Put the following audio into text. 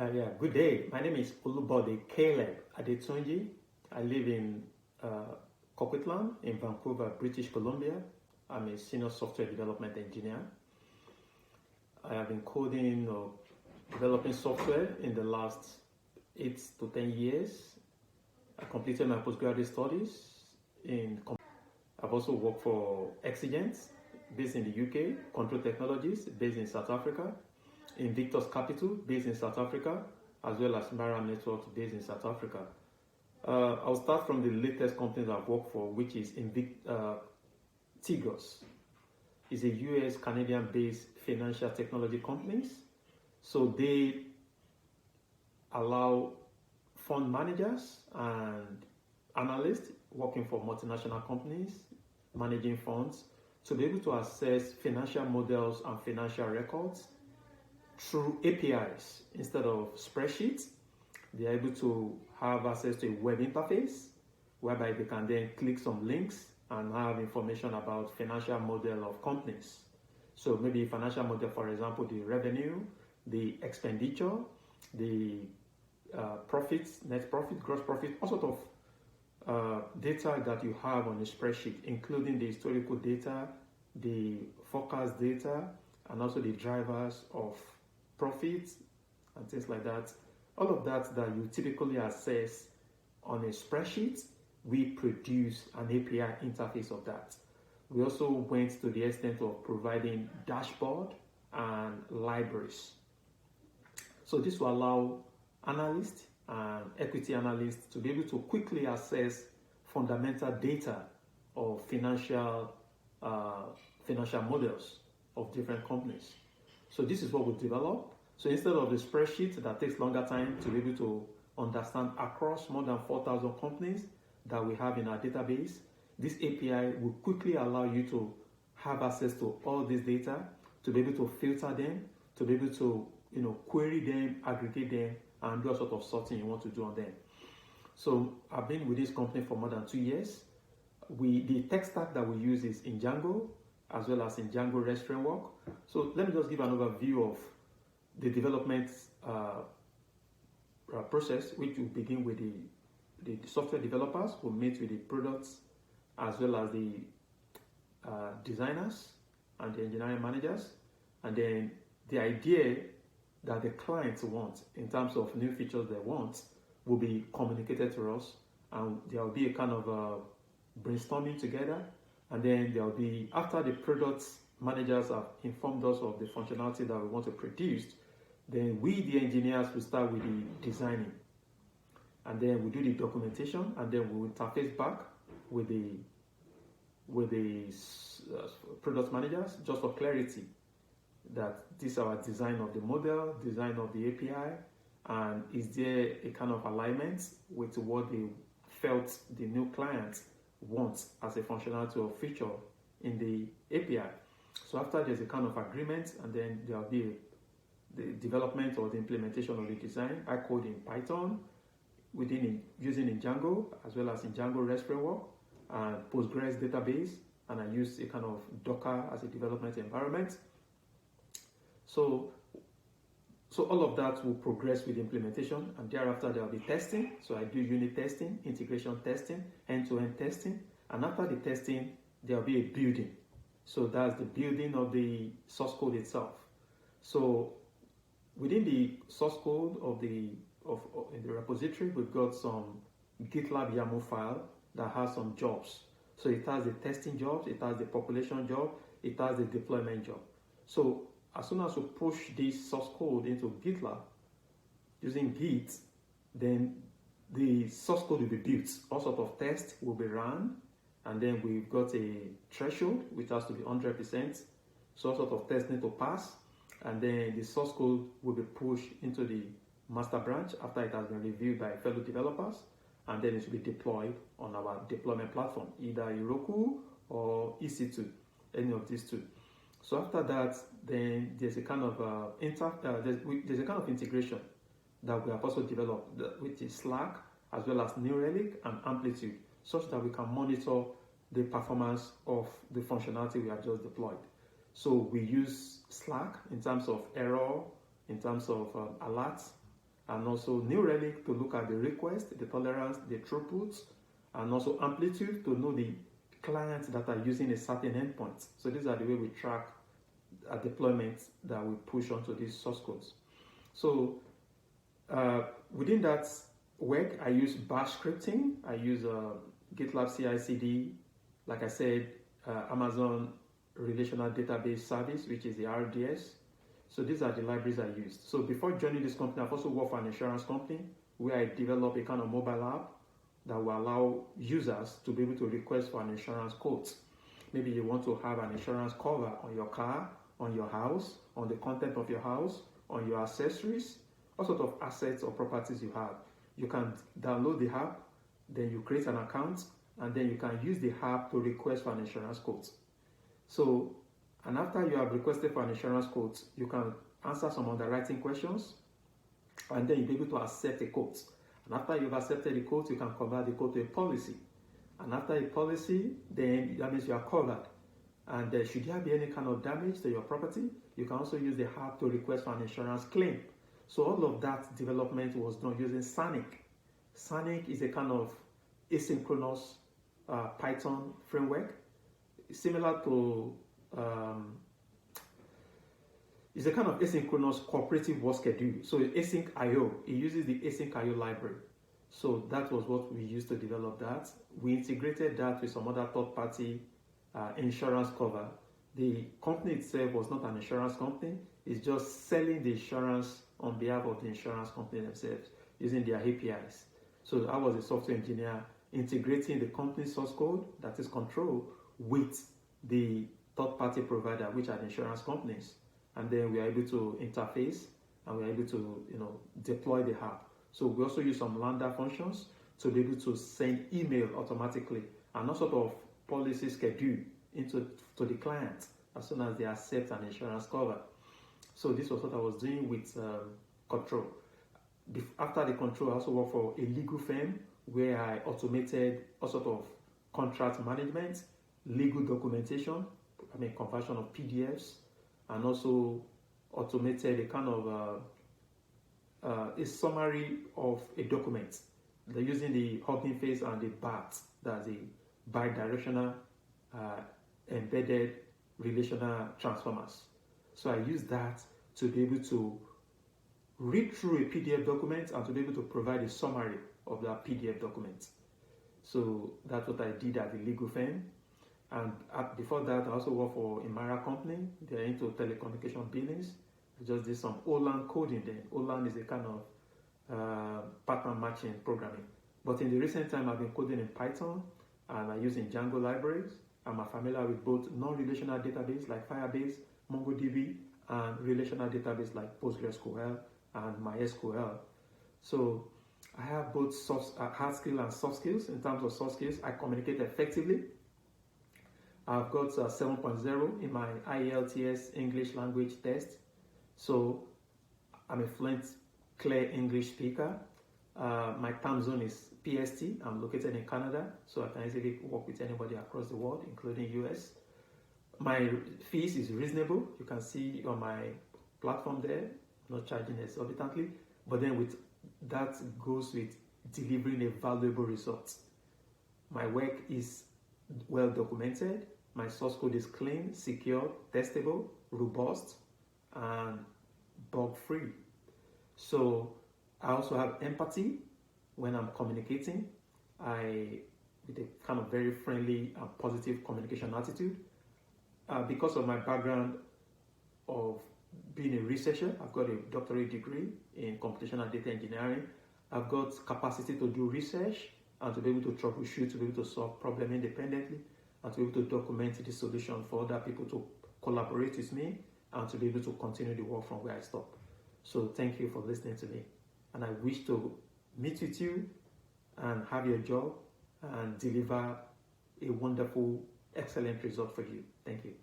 Yeah, good day. My name is Olubode Caleb Adetunji. I live in Coquitlam in Vancouver, British Columbia. I'm a senior software development engineer. I have been coding or developing software in the last 8 to 10 years. I completed my postgraduate studies I've also worked for Exigent, based in the UK, Control Technologies, based in South Africa, Invictus Capital, based in South Africa, as well as Maram Networks, based in South Africa. I'll start from the latest companies I've worked for, which is Tigos. It's a US Canadian-based financial technology companies. So they allow fund managers and analysts working for multinational companies, managing funds, to be able to access financial models and financial records through APIs instead of spreadsheets. They are able to have access to a web interface whereby they can then click some links and have information about financial model of companies. So maybe financial model, for example, the revenue, the expenditure, the profits, net profit, gross profit, all sort of data that you have on a spreadsheet, including the historical data, the forecast data, and also the drivers of profits and things like that. All of that you typically access on a spreadsheet, we produce an API interface of that. We also went to the extent of providing dashboard and libraries. So this will allow analysts and equity analysts to be able to quickly access fundamental data of financial models of different companies. So this is what we develop. So instead of the spreadsheet that takes longer time to be able to understand across more than 4,000 companies that we have in our database, this API will quickly allow you to have access to all this data, to be able to filter them, to be able to query them, aggregate them, and do a sort of sorting you want to do on them. So I've been with this company for more than 2 years. The tech stack that we use is in Django, as well as in Django REST framework. So let me just give an overview of the development process, which will begin with the software developers who meet with the products, as well as the designers and the engineering managers, and then the idea that the clients want in terms of new features they want will be communicated to us, and there will be a kind of brainstorming together, and then there will be, after the product managers have informed us of the functionality that we want to produce, then we, the engineers, will start with the designing, and then we do the documentation, and then we will interface back with the product managers just for clarity that this is our design of the model, design of the API, and is there a kind of alignment with what they felt the new client wants as a functionality or feature in the API. So after there's a kind of agreement, and then there will be the development or the implementation of the design. I code in Python, using in Django, as well as in Django REST framework and Postgres database, and I use a kind of Docker as a development environment. So all of that will progress with implementation, and thereafter there will be testing. So I do unit testing, integration testing, end-to-end testing, and after the testing there will be a building. So that's the building of the source code itself. So within the source code in the repository, we've got some GitLab YAML file that has some jobs. So it has the testing jobs, it has the population job, it has the deployment job. So as soon as we push this source code into GitLab using Git, then the source code will be built. All sort of tests will be run, and then we've got a threshold which has to be 100%. So all sort of tests need to pass, and then the source code will be pushed into the master branch after it has been reviewed by fellow developers, and then it will be deployed on our deployment platform, either Heroku or EC2, any of these two. So after that, then there's a kind of there's a kind of integration that we have also developed, which is Slack, as well as New Relic and Amplitude, such that we can monitor the performance of the functionality we have just deployed. So we use Slack in terms of error, in terms of alerts, and also New Relic to look at the request, the tolerance, the throughput, and also amplitude to know the clients that are using a certain endpoint. So these are the way we track a deployment that we push onto these source codes. So within that work, I use bash scripting, I use GitLab CI/CD, like I said, Amazon Relational Database Service, which is the RDS. So these are the libraries I used. So before joining this company, I've also worked for an insurance company where I developed a kind of mobile app that will allow users to be able to request for an insurance quote. Maybe you want to have an insurance cover on your car, on your house, on the content of your house, on your accessories, all sort of assets or properties you have. You can download the app, then you create an account, and then you can use the app to request for an insurance quote. So, and after you have requested for an insurance quote, you can answer some underwriting questions, and then you'll be able to accept a quote. And after you've accepted the quote, you can convert the quote to a policy. And after a policy, then that means you are covered. And should there be any kind of damage to your property, you can also use the app to request for an insurance claim. So all of that development was done using Sonic. Sonic is a kind of asynchronous Python framework, similar to it's a kind of asynchronous cooperative work schedule. So async IO, it uses the async IO library. So that was what we used to develop that. We integrated that with some other third-party insurance cover. The company itself was not an insurance company. It's just selling the insurance on behalf of the insurance company themselves using their APIs. So I was a software engineer integrating the company source code, that is control, with the third-party provider, which are the insurance companies. And then we are able to interface and we are able to deploy the app. So we also use some Lambda functions to be able to send email automatically and not sort of policy schedule to the client as soon as they accept an insurance cover. So this was what I was doing with control. After the control, I also worked for a legal firm where I automated all sort of contract management, legal documentation, conversion of PDFs, and also automated a kind of a summary of a document. They're using the Hugging Face and the BAT, that's the bidirectional embedded relational transformers. So I use that to be able to read through a PDF document and to be able to provide a summary of that PDF document. So that's what I did at the legal firm. And before that, I also worked for a Mara company. They're into telecommunication billings. I just did some OLAN coding then. OLAN is a kind of pattern matching programming. But in the recent time, I've been coding in Python and I'm using Django libraries. I'm familiar with both non-relational database like Firebase, MongoDB, and relational database like PostgreSQL and MySQL. So I have both hard skills and soft skills. In terms of soft skills, I communicate effectively. I've got 7.0 in my IELTS English language test. So I'm a fluent, clear English speaker. My time zone is PST. I'm located in Canada, so I can easily work with anybody across the world, including US. My fees is reasonable. You can see on my platform there, I'm not charging exorbitantly, but then with that goes with delivering a valuable result. My work is well documented. My source code is clean, secure, testable, robust, and bug-free. So I also have empathy when I'm communicating. With a kind of very friendly and positive communication attitude. Because of my background of being a researcher, I've got a doctorate degree in computational data engineering. I've got capacity to do research and to be able to troubleshoot, to be able to solve problems independently, and to be able to document the solution for other people to collaborate with me and to be able to continue the work from where I stop. So thank you for listening to me. And I wish to meet with you and have your job and deliver a wonderful, excellent result for you. Thank you.